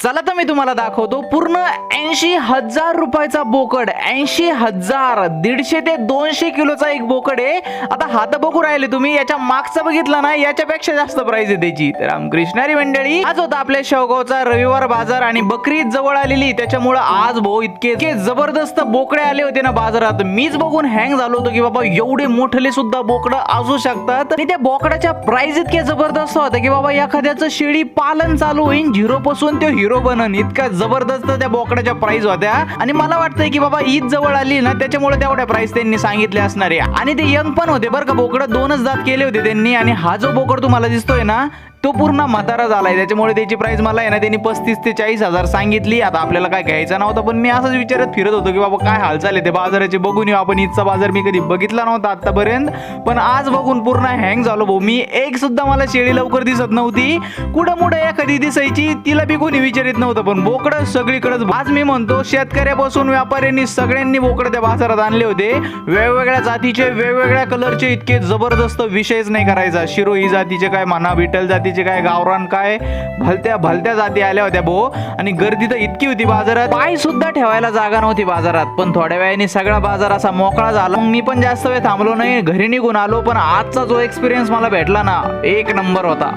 चला तर मी तुम्हाला दाखवतो पूर्ण 80,000 रुपयाचा बोकड. 80,000, 150 ते 200 किलोचा एक बोकड आहे. आता हात बघू राहिले तुम्ही, याच्या मागचा बघितला ना, याच्यापेक्षा जास्त प्राइस आहे त्याची. तर रामकृष्णारी मंडळी, आज होता आपल्या शेवगावचा रविवार बाजार आणि बकरी ईद जवळ आलेली, त्याच्यामुळे आज भाऊ इतके जबरदस्त बोकडे आले होते ना बाजारात. मीच बघून हँग झालो होतो की बाबा एवढे मोठे सुद्धा बोकड असू शकतात. आणि त्या बोकडाच्या प्राइस इतके जबरदस्त होते की बाबा एखाद्याचं शेळी पालन चालू होईल, झिरो पासून ते हिरो बनन, इतका जबरदस्त त्या बोकडाच्या प्राइस होत्या. आणि मला वाटतंय की बाबा ईद जवळ आली ना, त्याच्यामुळे तेवढ्या प्राइस त्यांनी सांगितले असणार आहे. आणि ते यंग पण होते बरं का, बोकड 2च दात केले होते त्यांनी. आणि हा जो बोकड तुम्हाला दिसतोय ना, तो पूर्ण म्हातारा झालाय, त्याच्यामुळे त्याची प्राइस मला आहे ना त्यांनी 35 ते 40,000 सांगितली. आता आपल्याला काय घ्यायचा नव्हता, पण मी असंच विचारत फिरत होतो की बाबा काय हालचाल आहे ते बाजाराचे, बघून येऊ आपण. ईदचा बाजार मी कधी बघितला नव्हता आतापर्यंत, पण आज बघून पूर्ण हँग झालो भाऊ मी. एक सुद्धा मला शेळी लवकर दिसत नव्हती, कुठं मुठं एखादी दिसायची, तिला बी कोणी विचारित नव्हतं. पण बोकड सगळीकडेच. आज मी म्हणतो शेतकऱ्यापासून व्यापाऱ्यांनी सगळ्यांनी बोकड त्या बाजारात आणले होते, वेगवेगळ्या जातीचे, वेगवेगळ्या कलरचे. इतके जबरदस्त विषयच नाही करायचा. शिरोई जातीचे काय म्हणा, विठ्ठल जातीचे काय, गावरान काय, भलत्या जाती आल्या होत्या भो. आणि गर्दी तर इतकी होती बाजारात, पाय सुद्धा ठेवायला जागा नव्हती बाजारात. पण थोड्या वेळाने सगळा बाजार असा मोकळा झाला. मी पण जास्त वेळ थांबलो नाही, घरी निघून आलो. पण आजचा जो एक्सपिरियन्स मला भेटला ना, एक नंबर होता.